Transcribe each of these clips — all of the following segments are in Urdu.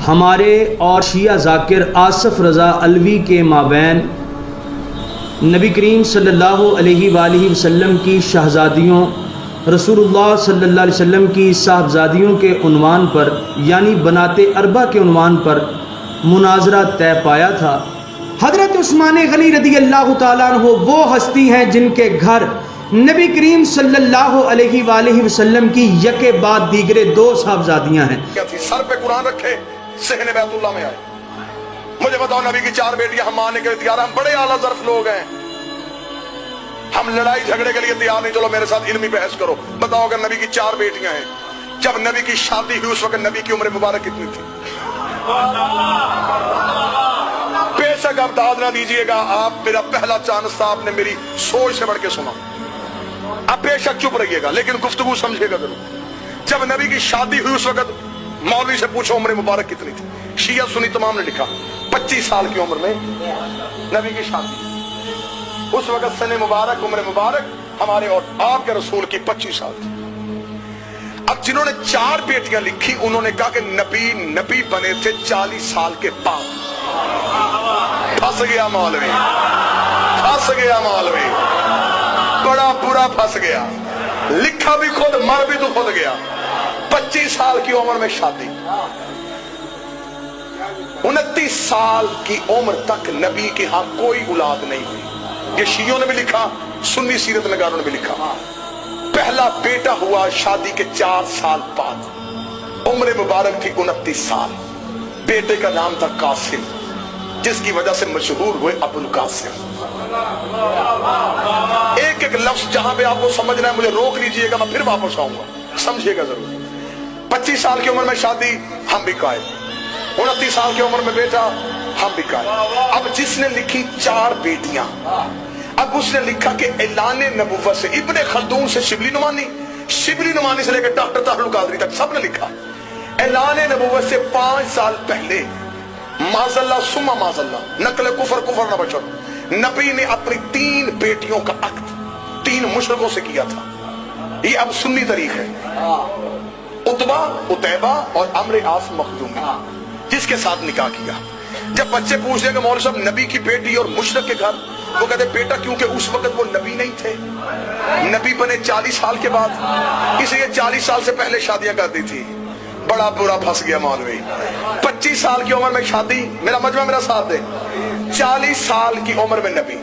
ہمارے اور شیعہ ذاکر آصف رضا علوی کے مابین نبی کریم صلی اللہ علیہ وآلہ وسلم کی شہزادیوں، رسول اللہ صلی اللہ علیہ وسلم کی صاحبزادیوں کے عنوان پر یعنی بنات اربع کے عنوان پر مناظرہ طے پایا تھا۔ حضرت عثمان غنی رضی اللہ تعالیٰ عنہ وہ ہستی ہیں جن کے گھر نبی کریم صلی اللہ علیہ وآلہ وسلم کی یکے بعد دیگرے دو صاحبزادیاں ہیں۔ سر پہ قرآن رکھے صحن بیت اللہ میں آئے۔ مجھے بتاؤ نبی کی 4 بیٹیاں ہم ماننے کے لیے تیار ہیں؟ ہم بڑے اعلیٰ ظرف لوگ ہیں، ہم لڑائی جھگڑے کے لیے تیار نہیں۔ چلو میرے ساتھ علمی بحث کرو، بتاؤ اگر نبی کی 4 بیٹیاں ہیں، جب نبی کی شادی ہوئی اس وقت نبی کی عمر مبارک کتنی تھی؟ بے شک آپ داد نہ دیجئے گا، آپ میرا پہلا چانس تھا، آپ نے میری سوچ سے بڑھ کے سنا۔ آپ بے شک چپ رہیے گا لیکن گفتگو سمجھے گا ضرور۔ جب نبی کی شادی ہوئی اس وقت مولوی سے پوچھو عمر مبارک کتنی تھی؟ شیعہ سنی تمام نے لکھا 25 سال کی عمر میں نبی کی شادی۔ اس وقت سن مبارک عمر مبارک ہمارے اور آپ کے رسول کی 25 سال تھی۔ اب جنہوں نے 4 بیٹیاں لکھی انہوں نے کہا کہ نبی بنے تھے 40 سال کے بعد۔ پھنس گیا مولوی، پھنس گیا مولوی، بڑا برا پھنس گیا۔ لکھا بھی خود، مر بھی تو خود گیا۔ 25 سال کی عمر میں شادی، 29 سال کی عمر تک نبی کے ہاں کوئی اولاد نہیں ہوئی۔ یہ شیعوں نے بھی لکھا، سنی سیرت نگاروں نے بھی لکھا۔ پہلا بیٹا ہوا شادی کے 4 سال بعد، عمر مبارک تھی 29 سال۔ بیٹے کا نام تھا قاسم، جس کی وجہ سے مشہور ہوئے ابو القاسم۔ ایک ایک لفظ جہاں پہ آپ کو سمجھنا ہے مجھے روک لیجئے گا، میں پھر واپس آؤں گا، سمجھے گا ضرور۔ 25 سال کی عمر میں شادی، ہم بھی قائل۔ 29 سال کی عمر میں بیٹا، ہم بھی قائل۔ اب جس نے لکھی 4 بیٹیاں، اب اس نے لکھا کہ اعلان نبوت سے ابن خلدون سے شبلی نعمانی سے لے کے ڈاکٹر طاہر القادری تک سب نے لکھا اعلان نبوت سے 5 سال پہلے معاذ اللہ ثم معاذ اللہ، نقل کفر نہ بچو، نبی نے اپنی 3 بیٹیوں کا عقد 3 مشرکوں سے کیا تھا۔ یہ اب سنی طریق ہے، عتبہ، عتیبہ اور عمرو عاص مخزومی، جس کے ساتھ نکاح کیا۔ جب بچے پوچھتے ہیں کہ مولوی صاحب نبی کی بیٹی اور مشرک کے گھر، وہ کہتے بیٹا کیونکہ اس وقت وہ نبی نہیں تھے، نبی بنے 40 سال کے بعد، اس لیے 40 سال سے پہلے شادیاں کر دی تھی۔ بڑا برا پھنس گیا مولوی۔ 25 سال کی عمر میں شادی، میرا مجمع میرا ساتھ دے، 40 سال کی عمر میں نبی۔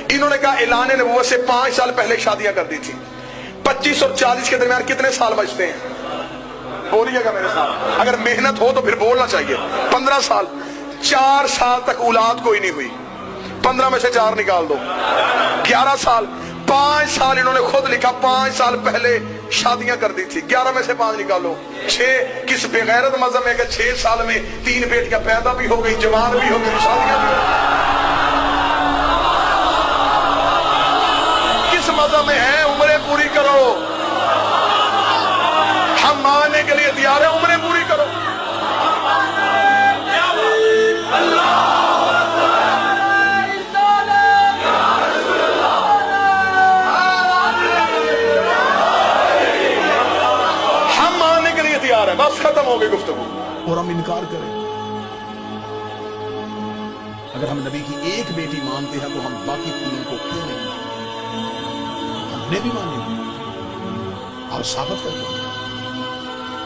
انہوں نے کہا اعلان نبوت سے 5 سال پہلے شادیاں کر دی تھی۔ 25 اور 40 کے درمیان کتنے سال بچتے ہیں؟ بولیے گا میرے ساتھ، اگر محنت ہو تو پھر بولنا چاہیے۔ 15 سال، 4 سال تک اولاد کوئی نہیں ہوئی، 15 میں سے 4 نکال دو، 11 سال۔ 5 سال انہوں نے خود لکھا 5 سال پہلے شادیاں کر دی تھی، 11 میں سے 5 نکالو، 6۔ کس بغیرت مذہب ہے کہ 6 سال میں 3 بیٹیاں پیدا بھی ہو گئی، جوان بھی ہو گئی، شادیاں بھی ہو گئی؟ کس مذہب میں ہے عمریں پوری کرو؟ ہم ماننے کے لیے تیار ہیں، عمریں پوری کرو۔ ہم ماننے کے لیے تیار ہیں، بس ختم ہو گئی گفتگو۔ اور ہم انکار کریں، اگر ہم نبی کی ایک بیٹی مانتے ہیں تو ہم باقی 3 کو کیوں نہیں مانتے؟ ہم نے بھی مانے گے، آپ ثابت کر دیں۔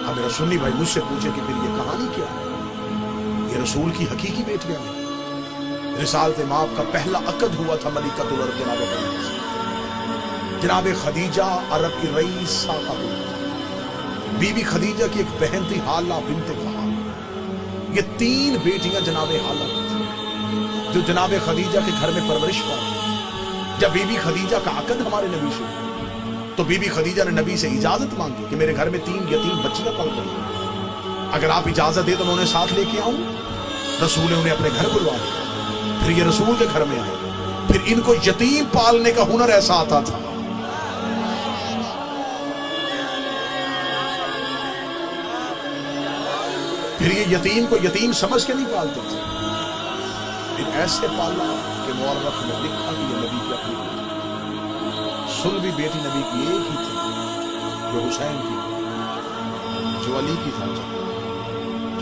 اب میرا سنی بھائی مجھ سے پوچھے کہ پھر یہ کہانی کیا ہے؟ یہ رسول کی حقیقی بیٹیاں ہیں۔ رسالت مآب کا پہلا عقد ہوا تھا ملکۃ العرب جناب خدیجہ سے۔ جناب خدیجہ عرب کی رئیس ساقہ بی بی خدیجہ کی ایک بہن تھی حالہ بنت وہب۔ یہ 3 بیٹیاں جناب حالہ کی تھیں جو جناب خدیجہ کے گھر میں پرورش پائی۔ جب بی بی خدیجہ کا عقد ہمارے نبی سے تو بی بی خدیجہ نے نبی سے اجازت مانگی کہ میرے گھر میں 3 یتیم بچیاں پل رہی ہیں، اگر آپ اجازت دے تو میں انہیں ساتھ لے کے آؤں۔ رسول نے انہیں اپنے گھر بلوا لیا، پھر یہ رسول کے گھر میں آئے، پھر ان کو یتیم پالنے کا ہنر ایسا آتا تھا۔ پھر یہ یتیم کو یتیم سمجھ کے نہیں پالتے تھے، پھر ایسے پالا کہ مورخ نے لکھا کہ یہ نبی کی اپنی سلبی بیٹی نبی کی ایک ہی تھی، جو حسین کی، جو علی کی خواجہ،